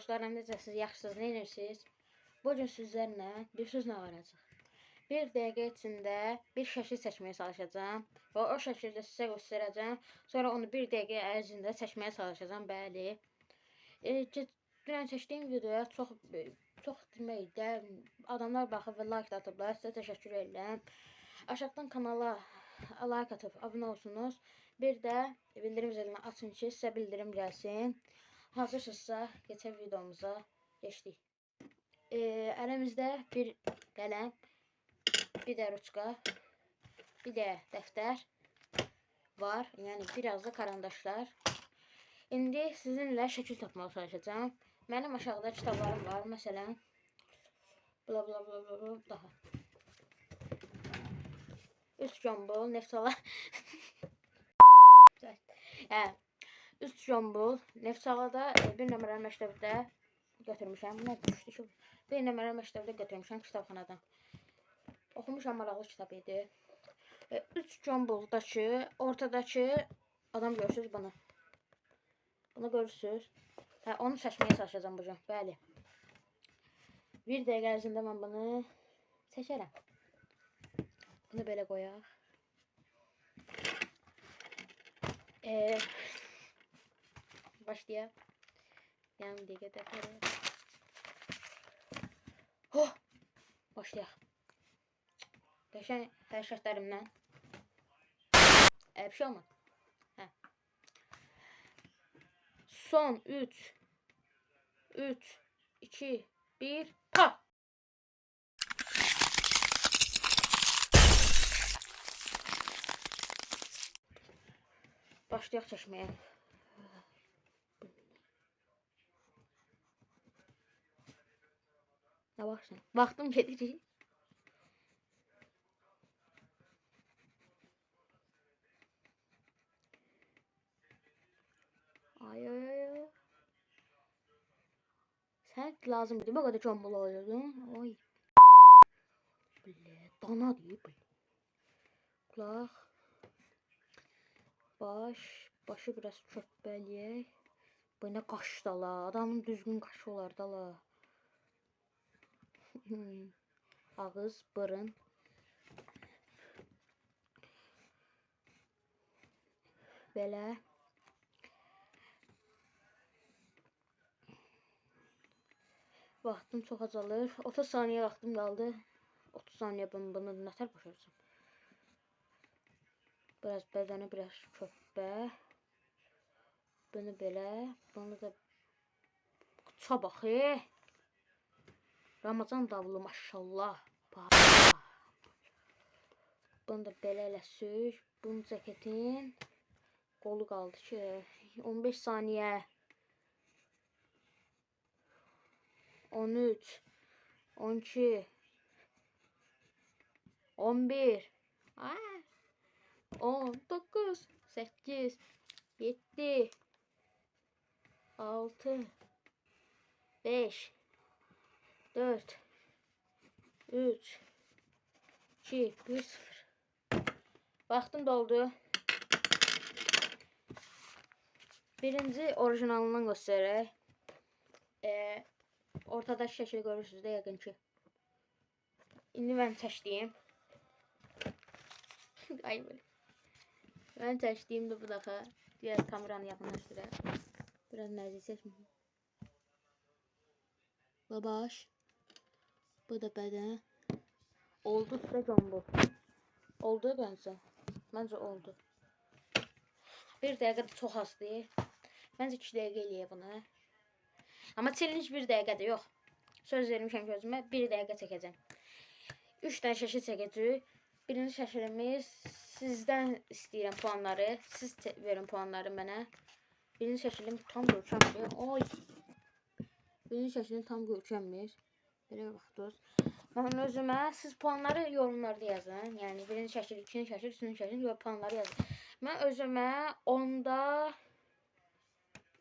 Dostlarım, necəsiz, yaxşısınız, nə edirsiniz? Bugün sizlərlə bir sözlə varacaq. Bir dəqiqə içində bir şəkil seçməyə çalışacağım və o şəkildə sizə göstərəcəm. Sonra onu bir dəqiqə ərzində seçməyə çalışacağım, bəli. Dünən çəkdiyim videoya çox deməkdə adamlar baxıb və like atıblar. Sizə təşəkkür edirəm. Aşağıdan kanala like atıb abunə olsunuz. Bir də bildirim zilini açın ki, sizə bildirim gəlsin. Hazırsınızsa, keçək videomuza geçdik. Əlimizdə bir qələm, bir də ruçka, bir də dəftər var. Yəni biraz da karandaşlar. İndi sizinlə şəkil tapmağa çalışacağım. Mənim aşağıda kitablarım var. Məsələn, bla bla bla bla bla daha. Üst jombul, Neftçala. Üst jombul, Neftçalada bir nömrə məktəbdə götürmüşəm. Nə düşdü ki? Bir nömrə məktəbdə götürmüşəm kitabxanadan. Oxumuşam, maraqlı kitab idi. Üst jombuldakı, ortadakı adam görürsünüz bunu. Bunu görürsünüz. Onu seçməyə çalışacağım bugün. Bəli. Bir dəqiqə ərzində mən bunu seçərəm. Bunu belə qoyaq. Başlayaq. Yəni dəqiqə dəqiqə. Başlayaq. Qəşəng hərəkətlərimdən. Bir şey olmadı. Son 3, 2, 1, pa! Başlayaq çəkməyə. Nə baxsın? Vaxtım gedir. Ay. Sən lazımdır. Bu qədər jombul oluyordun. Oy. Belə dana deyib. Qulaq. Başı biraz çöpbəliyək. Bu nə qaşdala. Adamın düzgün qaşı olar dala. Ağız, burun. Belə. Vaxtım çox azalır. 30 saniyə vaxtım qaldı. 30 saniyə bunu nətər başaracağım? Biraz bədəni, biraz köpbə. Bunu belə. Bunu da qıça bax. Ramazan davulu maşallah. Bunu da belə eləsik. Bunun cəketin qolu qaldı ki 15 saniyə. 13, 12, 11, 19, 8, 7, 6, 5, 4, 3, 2, 1, 0. Vaxtım doldu. Birinci orijinalından göstərək. Ortada şəkil görürsünüz də yəqin ki. İndi mən çəkdiyim. Ay böyle. Mən çəkdiyim də bu dəfə. Biraz kameranı yaxınlaşdıraq. Biraz nəzik seçməyim. Bu baş. Bu da bədən. Oldu sizə jombul. Oldu bəncə. Məncə oldu. Bir dəqiqə çox azdır. Məncə 2 dəqiqə eləyək bunu. Amma challenge 1 dəqiqədir, yox. Söz vermişəm ki özümə 1 dəqiqə çəkəcəm. 3 dənə şəkil çəkəcəyik. Birinci şəkilimiz sizdən istəyirəm puanları. Siz verin puanları mənə. Birinci şəkilim tam görkəmdir. Oy. Birinci şəkilim tam görkəmdir. Belə baxdınız. Mən özümə siz puanları yorumlarda yazın. Yəni birinci şəkil, ikinci şəkil, üçüncü şəkil puanları yazın. Mən özümə 10-da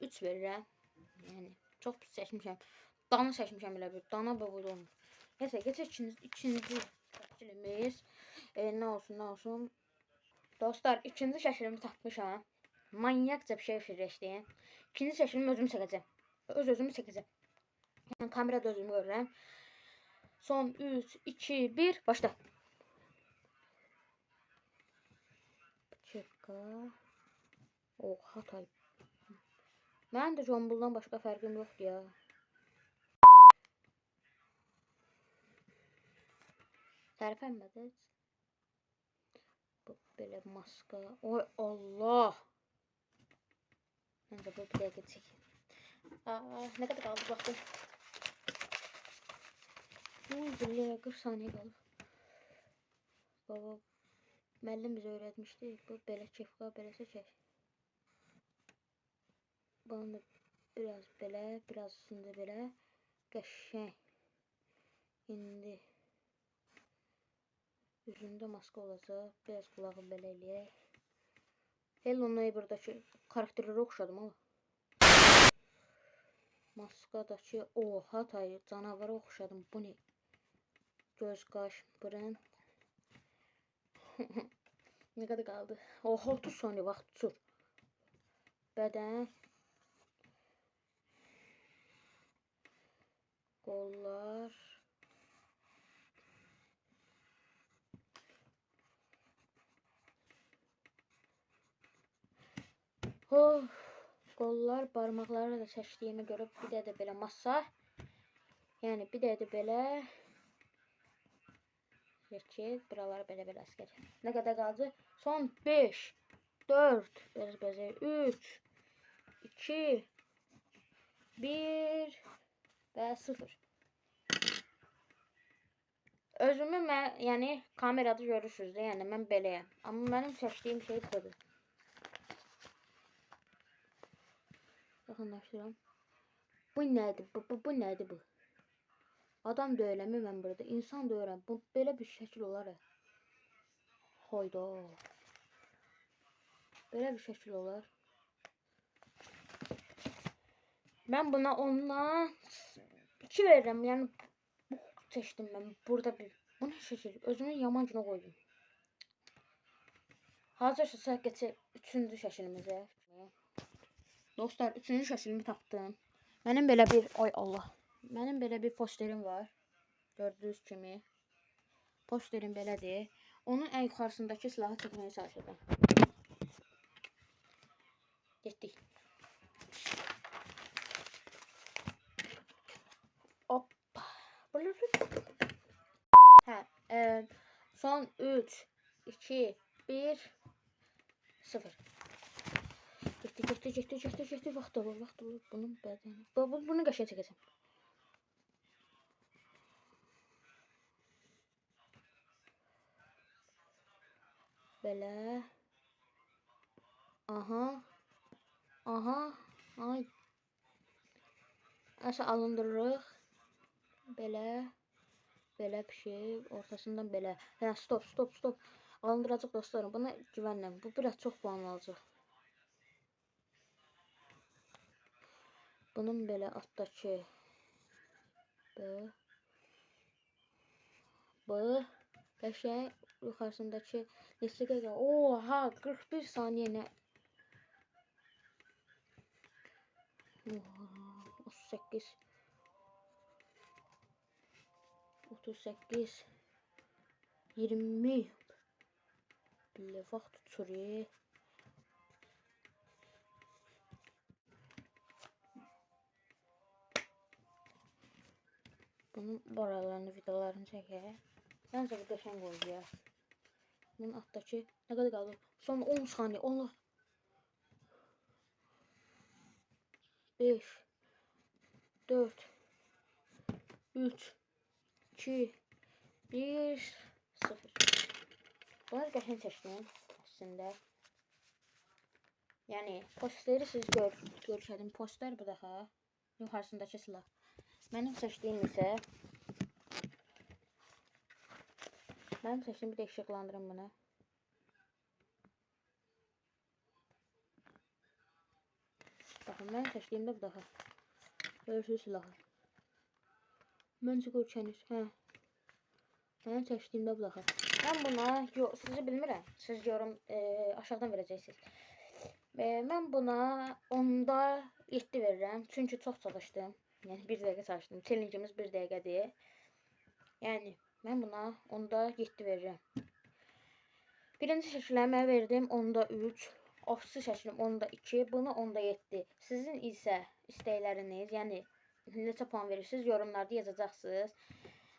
3 verirəm. Yəni çox pis seçmişəm. Dana seçmişəm elə bir. Dana böyle olmuş. Neyse geçək ikinci şəkilimiz. Ne olsun. Dostlar ikinci şəkilimi tapmışam. Manyakca bir şey fikirləşdim. İkinci şəkilimi özüm çəkəcəm. Özümü çəkəcəm. Yəni kamerada özümü görürəm. Son 3, 2, 1, başla. Çeka. Oha tay. Mənim də Jombuldan başqa fərqim yoxdur ya. Tərpənmədi. Bu belə maska. Oy Allah. Məncə bu bir dəqiqə çək. Nə qədər qaldı baxdım. Billahi 40 saniyə qalıb. Baba müəllim bizə öyrətmişdi. Bu belə kefqa, beləsə çək. Bunu biraz belə, biraz üstündə belə qəşəng. İndi üzündə maska olacaq. Biraz qulağı belə eləyək. Hello Neighbor-dakı karakterlərə oxşadım ama. Maskadakı oha tayı canavara oxşadım. Bu ne? Göz, qaş, burun. Ne kadar qaldı? Oha 30 saniyə vaxt tutur. Bədən. Qollar. Qollar, barmaqları da çəkdiyimə görə bir də belə masa. Yəni bir də belə. Geçir. Buraları belə asker. Ne kadar qaldı? Son 5, 4, biraz 3, 2, 1 və 0. Özümü mən, yəni kamerada görürsünüz də, yəni mən beləyəm. Amma mənim çəkdiyim şey budur. Yaxınlaşdıram. Bu nədir? Bu nədir bu? Adam döyələmi mən burada? İnsan döyürəm. Bu belə bir şəkil olar. Hayda. Belə bir şəkil olar. Mən buna ondan 2 verirəm. Yəni bu seçdim mən. Burada bir bu nə şəkil? Özümün yaman günə qoydum. Hazırsa keçək 3-cü şəklimizə. Dostlar 3-cü şəklimi tapdım. Mənim belə bir ay Allah. Mənim belə bir posterim var. Gördüyünüz kimi. Posterim belədir. Onun ən yuxarısındakı silahı çəkməyə çalışacağam. Getdik. Hoppa. Hə, son 3, 2, 1, 0. Getdi. Vaxt olur. Bunun bədəni. Bunu qəşəng çəkəcəm. Belə. Aha. Ay. Aşağı alındırırıq. Belə bir şey. Ortasından belə. Hə, stop. Alındıracaq dostlarım. Buna güvənlə. Bu biraz çox puan alacaq. Bunun belə altdakı bu qəşəng yuxarısındakı listeqə oha 41 saniyə nə 38 20 belə vaxt tutur. Bunun buralarını, vidalarını çəkək. Məncə bu qəşəng oldu ya. Bunun altdakı nə qədər qaldı? Son 10 saniyə. Allah. 5 4 3 2 1 0. Bunu qəşəng çəkdim əslində. Yəni posteri siz görüşədin. Poster bu daha. Yuxarısındakı silah. Mənim seçdiyim isə bir də işıqlandırım bunu. Baxın, mənim seçdiyimdə bu daha. Görürsünüz silahı. Məncə görkəniz. Hə. Mənim seçdiyimdə bu daha. Mən buna, sizi bilmirəm. Siz yorum aşağıdan verəcəksiniz. Mən buna 10'da 7 verirəm. Çünki çox çalışdım. Yəni 1 dəqiqə çalışdım. Challenge'imiz 1 dəqiqədir. Yəni mən buna onda 7 verirəm. Birinci şəkilləmə verdim 10'da 3. Ofisi şəklim 10'da 2. Bunu 10'da 7. Sizin isə istəkləriniz, yəni neçə puan verirsiniz yorumlarda yazacaqsınız.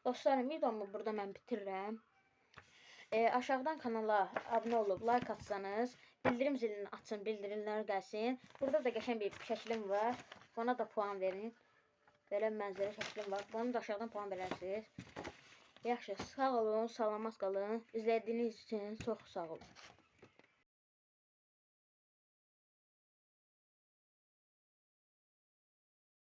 Dostlarım, videomu burada mən bitirirəm. Aşağıdan kanala abunə olub like atsanız, bildirim zilini açın, bildirimlər gəlsin. Burada da qəşəng bir şəklim var. Buna da puan verin. Belə mənzərə şəklim var. Bunu da aşağıdan puan verərsiniz. Yaxşı, sağ olun, salamat qalın. İzlədiyiniz üçün çox sağ olun.